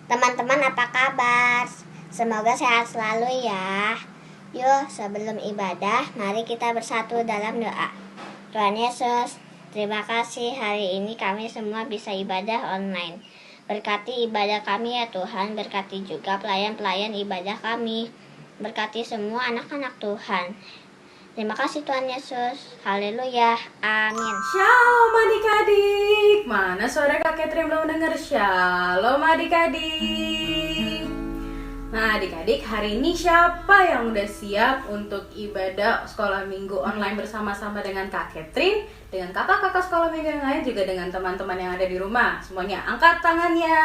Teman-teman, apa kabar? Semoga sehat selalu ya. Yuk, sebelum ibadah, mari kita bersatu dalam doa. Tuhan Yesus, terima kasih hari ini kami semua bisa ibadah online. Berkati ibadah kami ya Tuhan, berkati juga pelayan-pelayan ibadah kami. Berkati semua anak-anak Tuhan. Terima kasih Tuhan Yesus. Haleluya. Amin. Shalom adik-adik. Mana suara Kak Catherine belum dengar? Shalom adik-adik. Nah adik-adik, hari ini siapa yang udah siap untuk ibadah sekolah minggu online bersama-sama dengan Kak Catherine, dengan kakak-kakak sekolah minggu yang lain, juga dengan teman-teman yang ada di rumah? Semuanya angkat tangannya.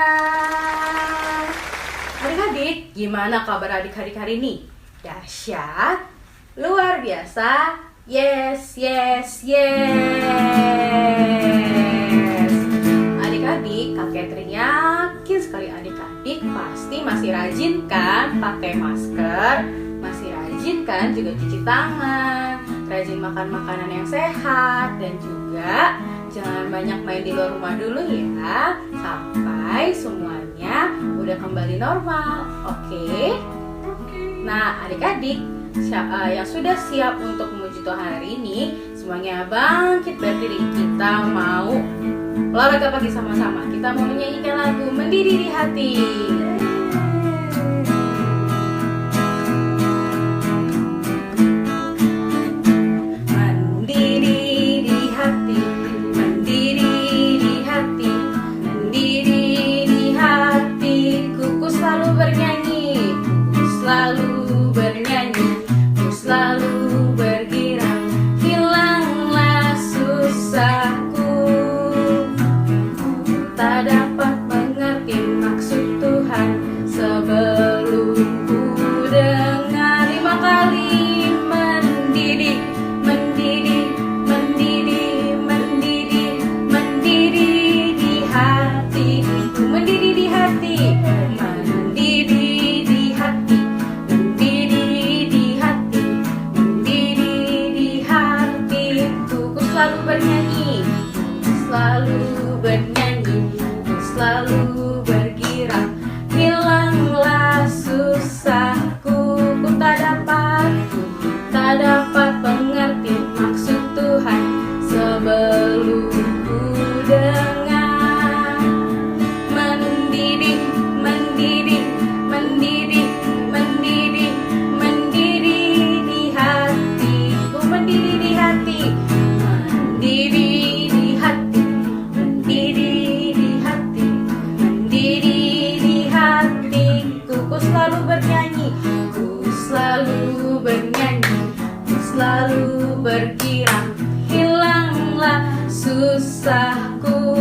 Adik-adik, gimana kabar adik-adik hari ini? Dahsyat, luar biasa, yes, yes, yes. Adik-adik, Kak Catherine yakin sekali adik-adik pasti masih rajin kan pakai masker, masih rajin kan juga cuci tangan, rajin makan makanan yang sehat, dan juga jangan banyak main di luar rumah dulu ya, sampai semuanya udah kembali normal, oke? Nah adik-adik yang sudah siap untuk memuji Tuhan hari ini, semuanya bangkit berdiri. Kita mau olahraga pagi sama-sama. Kita mau menyanyikan lagu Mendidih di Hati. Mendidih di hati, mendidih di hati, mendidih di hatiku. Ku selalu bernyanyi, ku selalu bernyanyi, ku selalu bergirang, hilanglah susahku. Ku tak dapat mengerti maksud Tuhan sebelum ku dengar 5 kali mendidih, mendidih, mendidih, mendidih, mendidih di hatiku, mendidih di hati, mendidih di hati. Selalu bernyanyi, ku selalu bergirang, hilanglah susahku. Ku tak dapat mengerti maksud Tuhan sebelum ku dengar. Mendidih, mendidih, mendidih, mendidih, mendidih di hatiku, mendidih di hati. Mendidih di hati, mendidih di hati, mendidih di hatiku. Ku selalu bernyanyi, ku selalu bernyanyi, ku selalu bergirang, hilanglah susahku.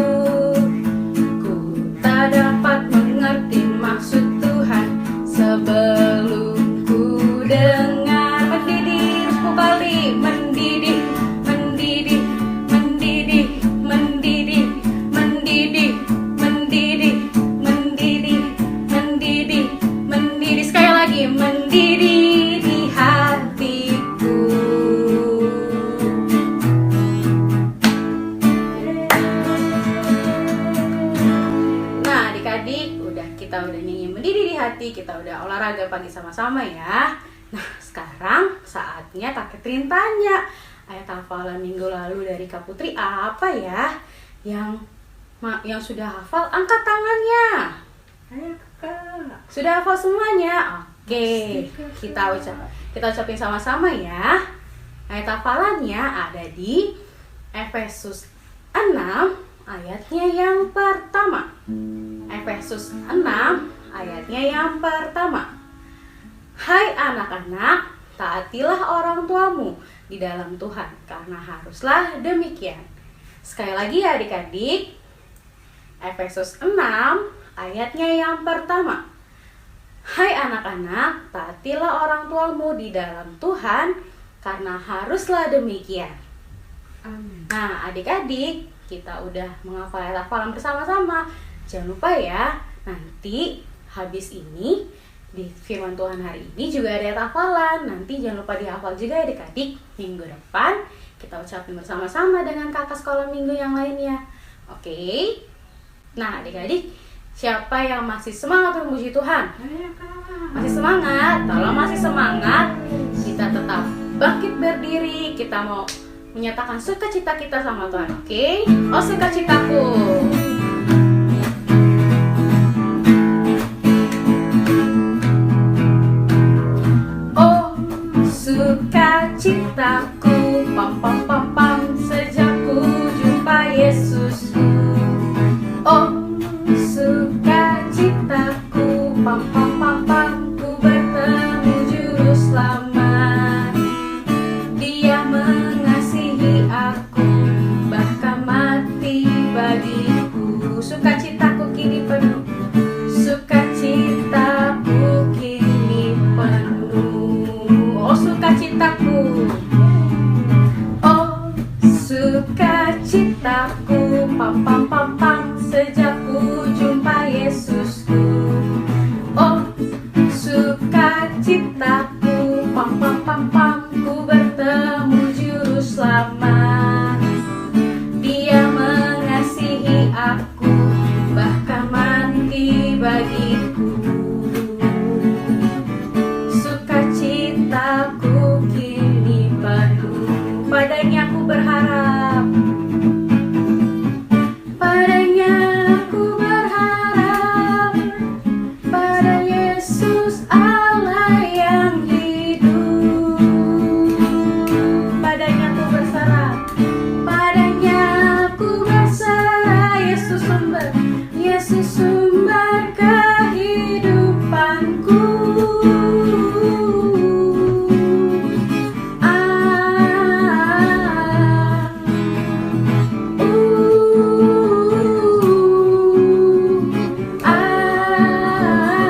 Ku tak dapat mengerti maksud Tuhan sebelum ku dengar. Mendidih 10 kali, mendidih, mendidih, mendidih, mendidih, mendidih, mendidih, mendidih, mendidih, mendidih. Sekali lagi, mendidih di hatiku. Nah adik-adik, kita udah nyanyi mendidih di hati, kita udah olahraga pagi sama-sama ya. Nah sekarang saatnya Kak Catherine tanya, ayat hafalan minggu lalu dari Kak Putri apa ya? Yang sudah hafal angkat tangannya. Ayo kakak. Sudah hafal semuanya? Oke, kita ucapin sama-sama ya. Ayat hafalannya ada di Efesus 6 ayatnya yang pertama. Efesus 6 ayatnya yang pertama. Hai anak-anak, taatilah orang tuamu di dalam Tuhan, karena haruslah demikian. Sekali lagi ya adik-adik, Efesus 6 ayatnya yang pertama. Hai anak-anak, taatilah orang tuamu di dalam Tuhan, karena haruslah demikian. Amin. Nah adik-adik, kita udah menghafal ayat hafalan bersama-sama. Jangan lupa ya, nanti habis ini di firman Tuhan hari ini juga ada ayat hafalan. Nanti jangan lupa dihafal juga ya adik-adik. Minggu depan kita ucapin bersama-sama dengan kakak sekolah minggu yang lainnya. Oke. Nah adik-adik, Siapa yang masih semangat untuk memuji Tuhan? Saya Kak. Masih semangat? Kalau masih semangat, kita tetap bangkit berdiri. Kita mau menyatakan sukacita kita sama Tuhan, oke? Oh, sukacitaku. Oh, sukacitaku, pam pam pam pam, sejak ku jumpa Yesusku. Oh, sukacitaku, pam pam pam pam, ku bertemu juru selamat. Dia mengasihi aku, bahkan mati bagiku. Sukacitaku kini penuh, sukacitaku kini penuh. Oh, sukacitaku, oh, sukacitaku, pam pam pam pam, sejak ku jumpa Yesusku. Oh, sukacitaku, pam pam pam pam, ku bertemu juru selamat. Dia mengasihi aku, bahkan mati bagiku. Sukacitaku kini penuh, padanya aku berharap. Padanya aku berharap, pada Yesus Allah yang hidup. Padanya aku berserah, padanya aku berserah. Yesus sumber kehidupanku.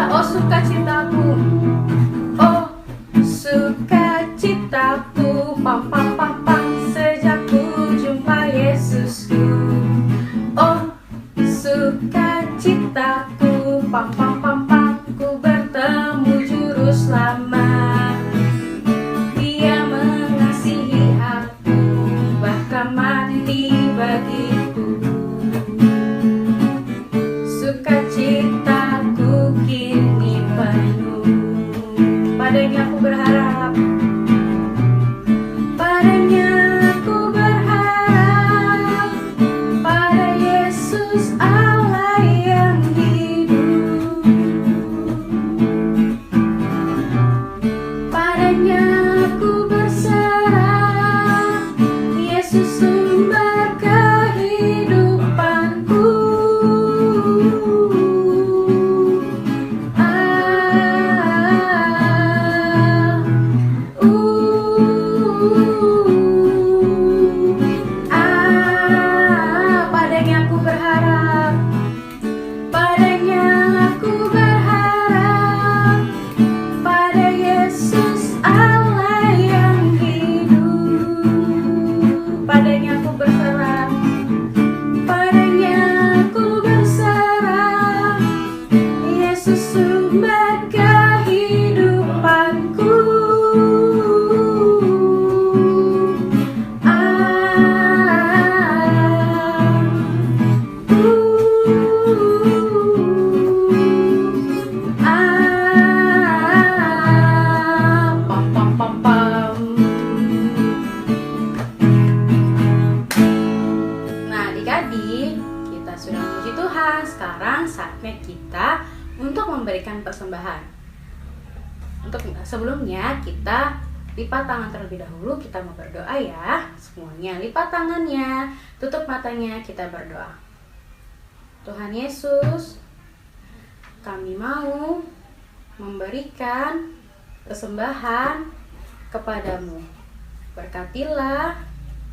Oh, sukacitaku, oh, sukacitaku, pam pam pam pam, sejak ku jumpa Yesusku. Oh, sukacitaku, pam pam pam pam, ku bertemu juru selamat. Dia mengasihi aku, bahkan mati bagiku. Sukacitaku kini penuh, padanya aku berharap. Padanya aku berharap, pada Yesus Allah yang hidup. Padanya aku berserah, Yesus sumber kehidupanku. Padanya aku berharap, padanya aku berharap, pada Yesus Allah yang hidup. Padanya aku berserah, padanya aku berserah, Yesus sumber kehidupanku. Pam pam pam pam. Nah, adik-adik, kita sudah memuji Tuhan. Sekarang saatnya kita untuk memberikan persembahan. Untuk sebelumnya kita lipat tangan terlebih dahulu. Kita mau berdoa ya. Semuanya lipat tangannya, tutup matanya, kita berdoa. Tuhan Yesus, kami mau memberikan persembahan kepadamu. Berkatilah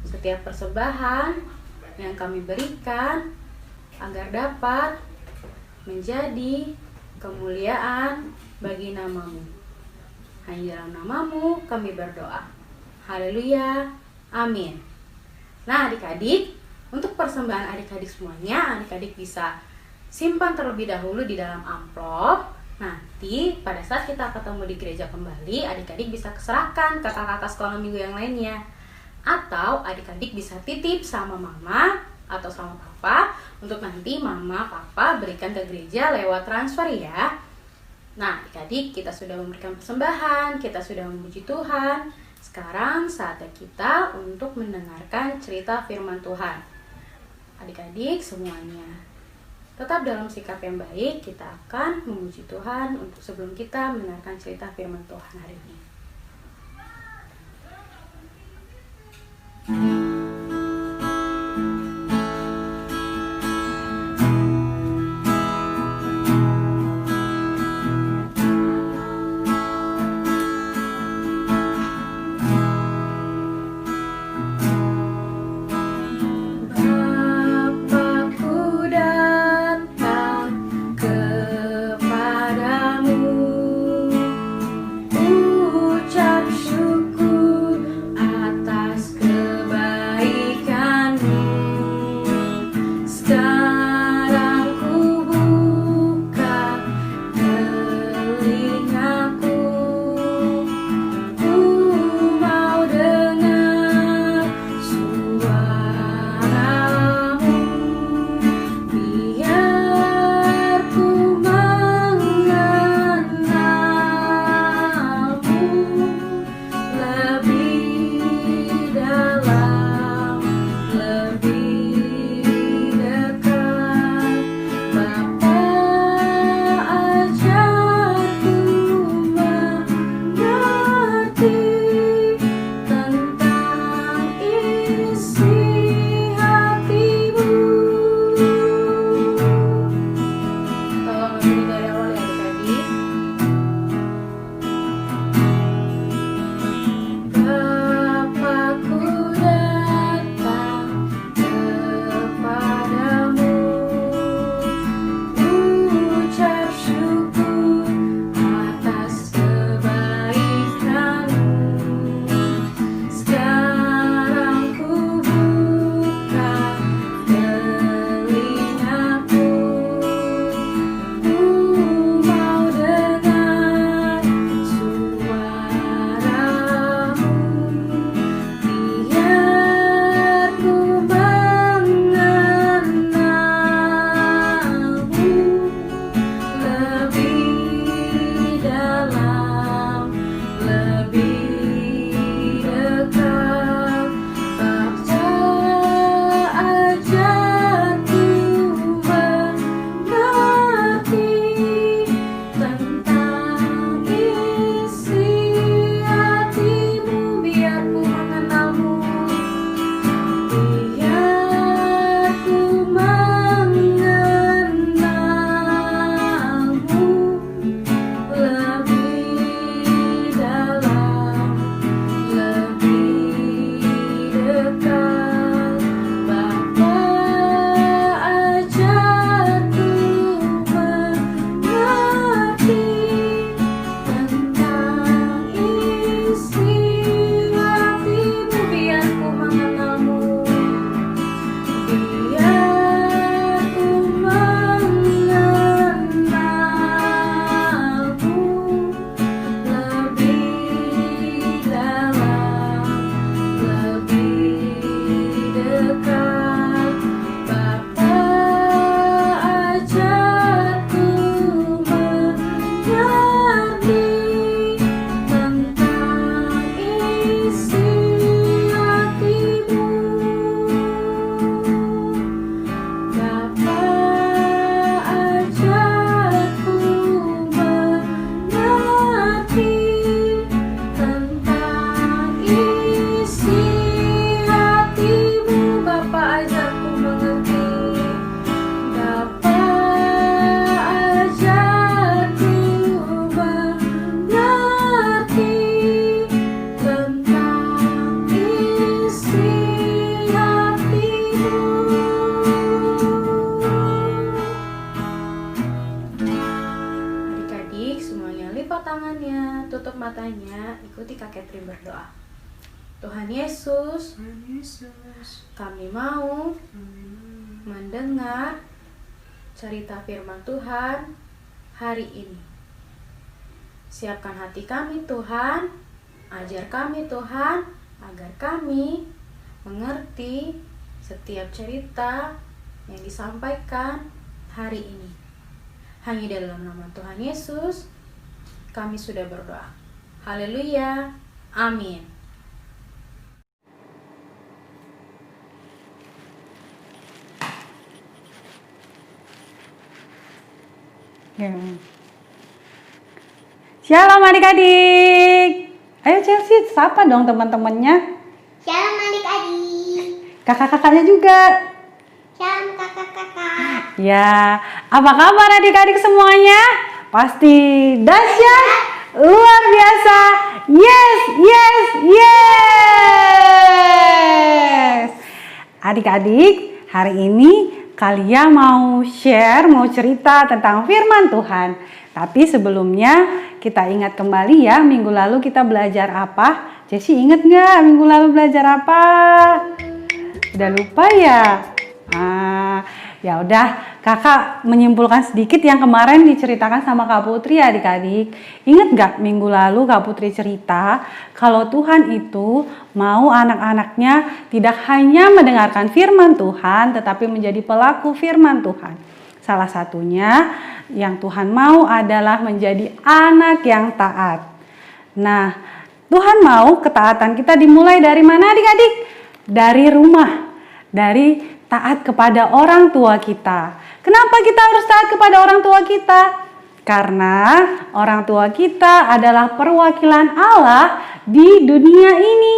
setiap persembahan yang kami berikan agar dapat menjadi kemuliaan bagi namamu. Hanya dalam namamu kami berdoa. Haleluya. Amin. Nah, adik-adik, untuk persembahan adik-adik semuanya, adik-adik bisa simpan terlebih dahulu di dalam amplop. Nanti pada saat kita ketemu di gereja kembali, adik-adik bisa serahkan ke kakak-kakak sekolah minggu yang lainnya. Atau adik-adik bisa titip sama mama atau sama papa untuk nanti mama papa berikan ke gereja lewat transfer ya. Nah, adik-adik, kita sudah memberikan persembahan, kita sudah memuji Tuhan. Sekarang saatnya kita untuk mendengarkan cerita firman Tuhan. Adik-adik semuanya, tetap dalam sikap yang baik, kita akan memuji Tuhan untuk sebelum kita mendengarkan cerita firman Tuhan hari ini. Bapakku datang kepadamu, ucap syukur atas kebaikanmu. Sekarang ku buka telingaku, ku mau dengar suaramu. Biar ku mengenalmu lebih dalam, lebih dekat. Bapa, ajarku mengerti tentang isi hatimu. Tolong lebih dari awal ya adik-adik. Bapakku datang kepadamu, ucap syukur atas kebaikanmu. Sekarang ku buka telingaku, ku mau dengar suaramu. Biar ku mengenalmu lebih dalam, lebih dekat. Bapa, ajarku mengerti tentang isi hatimu. Biar ku mengenalmu, biar ku mengenalmu lebih dalam, lebih dekat. Bapa, ajarku mengerti tentang isi hatimu. Biar ku mengenalmu, biar ku mengenalmu lebih dalam, lebih dekat. Bapa, ajarku mengerti tentang isi hatimu. Bapa, ajarku mengerti tentang isi hatimu. Bapa, ajarku mengerti. Bapa, ajarku mengerti tentang isi hatimu. Adik-adik semuanya lipat tangannya, tutup matanya, ikuti Kak Catherine berdoa. Tuhan Yesus, Tuhan Yesus, kami mau amin. mendengar cerita firman Tuhan hari ini. Siapkan hati kami Tuhan, ajar kami Tuhan, agar kami mengerti setiap cerita yang disampaikan hari ini. Hanya dalam nama Tuhan Yesus kami sudah berdoa. Haleluya. Amin. Shalom adik-adik. Ayo Chelsea, sapa dong teman-temannya. Shalom adik-adik. Kakak-kakaknya juga. Shalom kakak-kakak. Ya, apa kabar adik-adik semuanya? Pasti dahsyat, luar biasa. Yes, yes, yes. Adik-adik, hari ini kalian mau share, mau cerita tentang firman Tuhan. Tapi sebelumnya kita ingat kembali ya, minggu lalu kita belajar apa? Jessy inget nggak minggu lalu belajar apa? Udah lupa ya? Ya udah, kakak menyimpulkan sedikit yang kemarin diceritakan sama Kak Putri adik-adik. Ingat nggak minggu lalu Kak Putri cerita kalau Tuhan itu mau anak-anaknya tidak hanya mendengarkan firman Tuhan, tetapi menjadi pelaku firman Tuhan. Salah satunya yang Tuhan mau adalah menjadi anak yang taat. Nah, Tuhan mau ketaatan kita dimulai dari mana adik-adik? Dari rumah, dari taat kepada orang tua kita. Kenapa kita harus taat kepada orang tua kita? Karena orang tua kita adalah perwakilan Allah di dunia ini.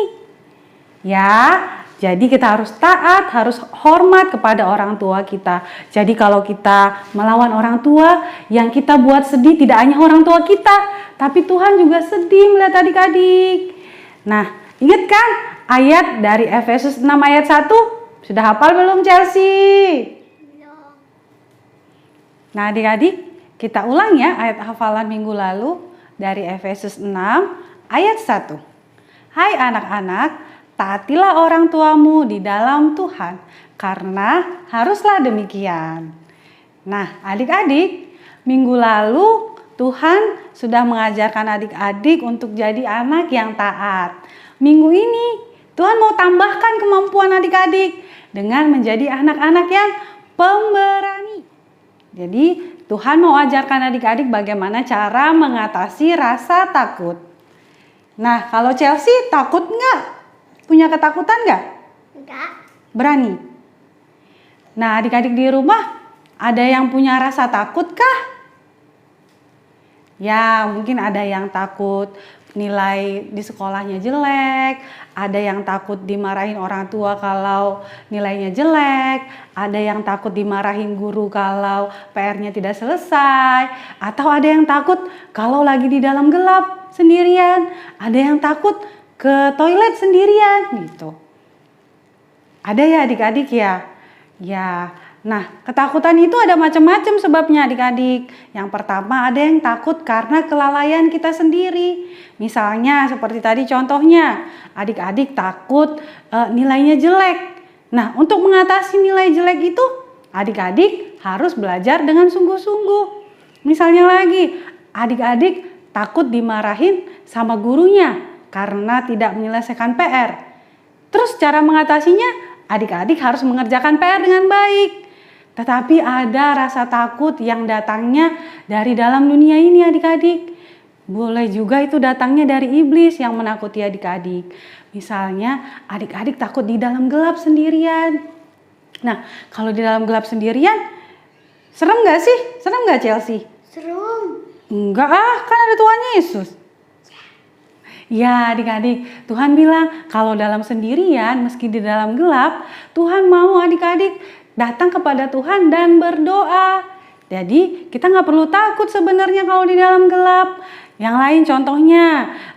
Ya, jadi kita harus taat, harus hormat kepada orang tua kita. Jadi kalau kita melawan orang tua, yang kita buat sedih tidak hanya orang tua kita, tapi Tuhan juga sedih melihat adik-adik. Nah, ingat kan ayat dari Efesus 6 ayat 1? Sudah hafal belum Chelsea? Belum. Nah adik-adik, kita ulang ya ayat hafalan minggu lalu dari Efesus 6 ayat 1. Hai anak-anak, taatilah orang tuamu di dalam Tuhan, karena haruslah demikian. Nah adik-adik, minggu lalu Tuhan sudah mengajarkan adik-adik untuk jadi anak yang taat. Minggu ini Tuhan mau tambahkan kemampuan adik-adik dengan menjadi anak-anak yang pemberani. Jadi Tuhan mau ajarkan adik-adik bagaimana cara mengatasi rasa takut. Nah kalau Chelsea takut nggak? Punya ketakutan nggak? Enggak. Berani. Nah adik-adik di rumah ada yang punya rasa takut kah? Ya mungkin ada yang takut nilai di sekolahnya jelek, ada yang takut dimarahin orang tua kalau nilainya jelek, ada yang takut dimarahin guru kalau PR-nya tidak selesai, atau ada yang takut kalau lagi di dalam gelap sendirian, ada yang takut ke toilet sendirian gitu. Ada ya adik-adik ya? Ya. Nah, ketakutan itu ada macam-macam sebabnya adik-adik. Yang pertama ada yang takut karena kelalaian kita sendiri. Misalnya seperti tadi contohnya, adik-adik takut nilainya jelek. Nah, untuk mengatasi nilai jelek itu, adik-adik harus belajar dengan sungguh-sungguh. Misalnya lagi, adik-adik takut dimarahin sama gurunya karena tidak menyelesaikan PR. Terus cara mengatasinya, adik-adik harus mengerjakan PR dengan baik. Tetapi ada rasa takut yang datangnya dari dalam dunia ini adik-adik. Boleh juga itu datangnya dari iblis yang menakuti adik-adik. Misalnya adik-adik takut di dalam gelap sendirian. Nah kalau di dalam gelap sendirian, serem gak sih? Serem gak Chelsea? Serem. Enggak kan ada Tuhan Yesus. Ya adik-adik, Tuhan bilang kalau dalam sendirian meski di dalam gelap, Tuhan mau adik-adik datang kepada Tuhan dan berdoa. Jadi kita nggak perlu takut sebenarnya kalau di dalam gelap. Yang lain contohnya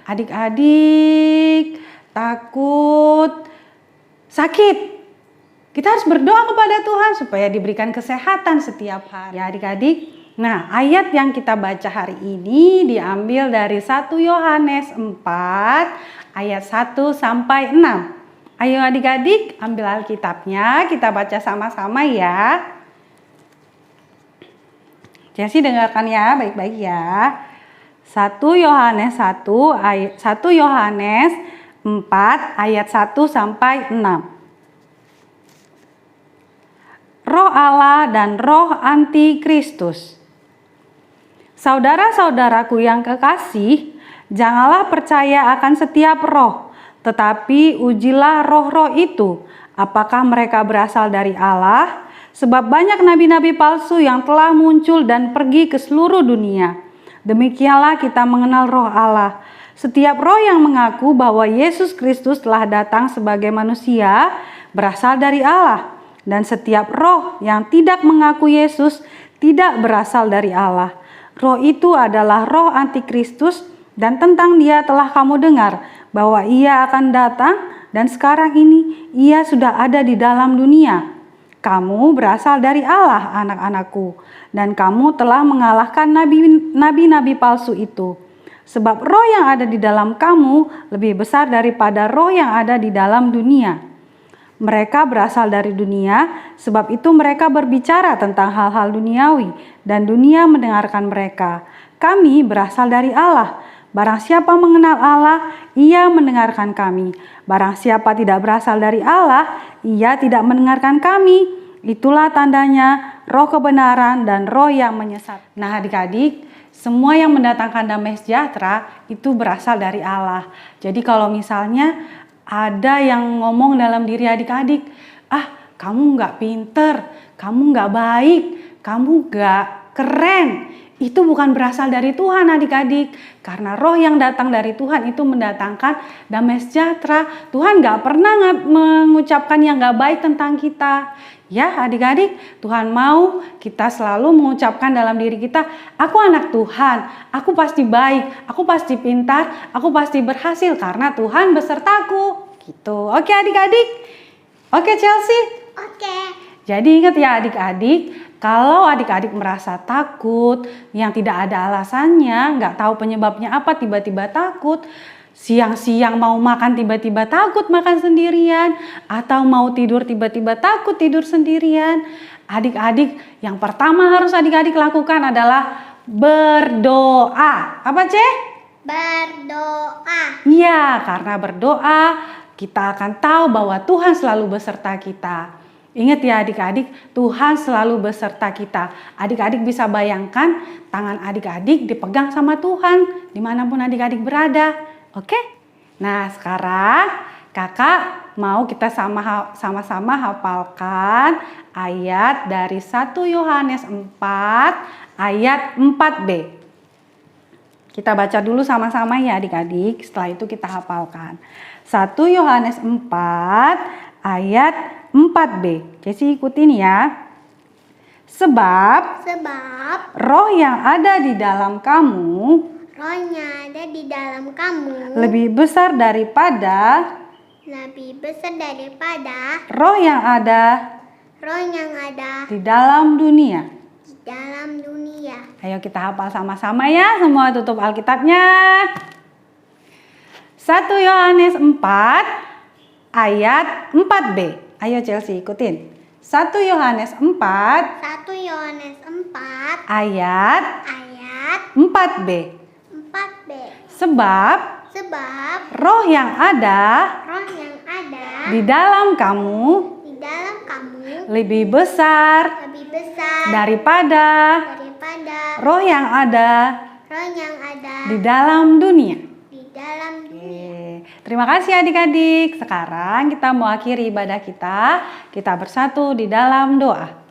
adik-adik takut sakit. Kita harus berdoa kepada Tuhan supaya diberikan kesehatan setiap hari. Ya adik-adik, nah ayat yang kita baca hari ini diambil dari 1 Yohanes 4 ayat 1 sampai 6. Ayo adik-adik ambil Alkitabnya, kita baca sama-sama ya. Jessy dengarkan ya baik-baik ya. 1 Yohanes 1 ayat 1 ayat 1 sampai 6. roh Allah dan roh antikristus. Saudara-saudaraku yang kekasih, janganlah percaya akan setiap roh, tetapi ujilah roh-roh itu, apakah mereka berasal dari Allah? Sebab banyak nabi-nabi palsu yang telah muncul dan pergi ke seluruh dunia. Demikianlah kita mengenal roh Allah. Setiap roh yang mengaku bahwa Yesus Kristus telah datang sebagai manusia berasal dari Allah. Dan setiap roh yang tidak mengaku Yesus tidak berasal dari Allah. Roh itu adalah roh antikristus dan tentang dia telah kamu dengar bahwa ia akan datang dan sekarang ini ia sudah ada di dalam dunia. Kamu berasal dari Allah, anak-anakku, dan kamu telah mengalahkan nabi-nabi palsu itu. Sebab roh yang ada di dalam kamu lebih besar daripada roh yang ada di dalam dunia. Mereka berasal dari dunia, sebab itu mereka berbicara tentang hal-hal duniawi, dan dunia mendengarkan mereka. Kami berasal dari Allah. Barang siapa mengenal Allah, ia mendengarkan kami. Barang siapa tidak berasal dari Allah, ia tidak mendengarkan kami. Itulah tandanya roh kebenaran dan roh yang menyesat. Nah adik-adik, semua yang mendatangkan damai sejahtera itu berasal dari Allah. Jadi kalau misalnya ada yang ngomong dalam diri adik-adik, kamu nggak pinter, kamu nggak baik, kamu nggak keren. Itu bukan berasal dari Tuhan adik-adik. Karena roh yang datang dari Tuhan itu mendatangkan damai sejahtera. Tuhan nggak pernah mengucapkan yang nggak baik tentang kita. Ya adik-adik, Tuhan mau kita selalu mengucapkan dalam diri kita, aku anak Tuhan, aku pasti baik, aku pasti pintar, aku pasti berhasil karena Tuhan besertaku. Gitu. Oke adik-adik? Oke Chelsea? Oke. Jadi ingat ya adik-adik, kalau adik-adik merasa takut yang tidak ada alasannya, nggak tahu penyebabnya apa, tiba-tiba takut, siang-siang mau makan tiba-tiba takut makan sendirian, atau mau tidur tiba-tiba takut tidur sendirian, adik-adik yang pertama harus adik-adik lakukan adalah berdoa. Apa Ceh? Berdoa. Iya, karena berdoa kita akan tahu bahwa Tuhan selalu beserta kita. Ingat ya adik-adik, Tuhan selalu beserta kita. Adik-adik bisa bayangkan tangan adik-adik dipegang sama Tuhan dimanapun adik-adik berada. Oke? Nah sekarang kakak mau kita sama-sama hafalkan ayat dari 1 Yohanes 4 ayat 4b. Kita baca dulu sama-sama ya adik-adik, setelah itu kita hafalkan. 1 Yohanes 4 ayat 4b. Jesse ikutin ya. Sebab roh yang ada di dalam kamu lebih besar daripada roh yang ada di dalam dunia. Ayo kita hafal sama-sama ya. Semua tutup Alkitabnya. 1 Yohanes 4 ayat 4b. Ayo Chelsea ikutin. 1 Yohanes 4 ayat 4b. Sebab roh yang ada di dalam kamu lebih besar daripada roh yang ada di dalam dunia. Terima kasih adik-adik. Sekarang kita mau akhiri ibadah kita. Kita bersatu di dalam doa.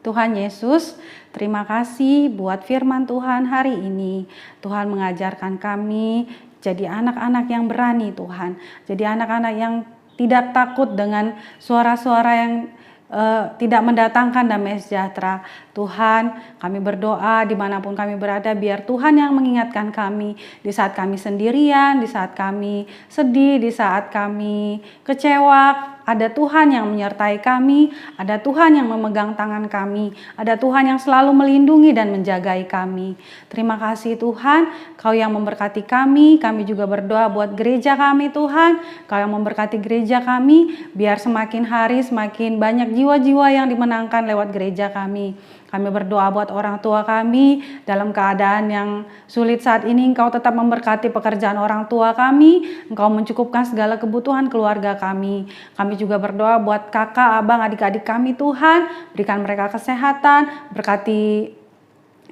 Tuhan Yesus, terima kasih buat firman Tuhan hari ini. Tuhan mengajarkan kami jadi anak-anak yang berani Tuhan. Jadi anak-anak yang tidak takut dengan suara-suara yang tidak mendatangkan damai sejahtera. Tuhan, kami berdoa dimanapun kami berada, biar Tuhan yang mengingatkan kami di saat kami sendirian, di saat kami sedih, di saat kami kecewa. Ada Tuhan yang menyertai kami, ada Tuhan yang memegang tangan kami, ada Tuhan yang selalu melindungi dan menjagai kami. Terima kasih Tuhan, Kau yang memberkati kami juga berdoa buat gereja kami Tuhan, Kau yang memberkati gereja kami, biar semakin hari semakin banyak jiwa-jiwa yang dimenangkan lewat gereja kami. Kami berdoa buat orang tua kami dalam keadaan yang sulit saat ini. Engkau tetap memberkati pekerjaan orang tua kami. Engkau mencukupkan segala kebutuhan keluarga kami. Kami juga berdoa buat kakak, abang, adik-adik kami Tuhan. Berikan mereka kesehatan, berkati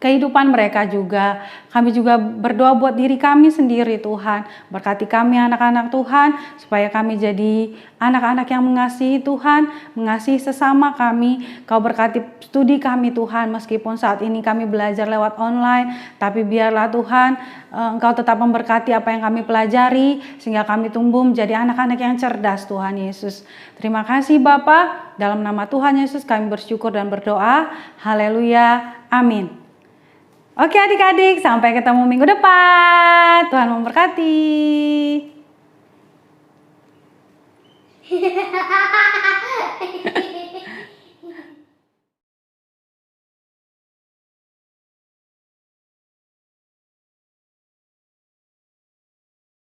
kehidupan mereka juga. Kami juga berdoa buat diri kami sendiri Tuhan. Berkati kami anak-anak Tuhan, supaya kami jadi anak-anak yang mengasihi Tuhan, mengasihi sesama kami. Kau berkati studi kami Tuhan, meskipun saat ini kami belajar lewat online, tapi biarlah Tuhan Engkau tetap memberkati apa yang kami pelajari, sehingga kami tumbuh menjadi anak-anak yang cerdas Tuhan Yesus. Terima kasih Bapa, dalam nama Tuhan Yesus kami bersyukur dan berdoa. Haleluya, amin. Oke adik-adik, sampai ketemu minggu depan. Tuhan memberkati.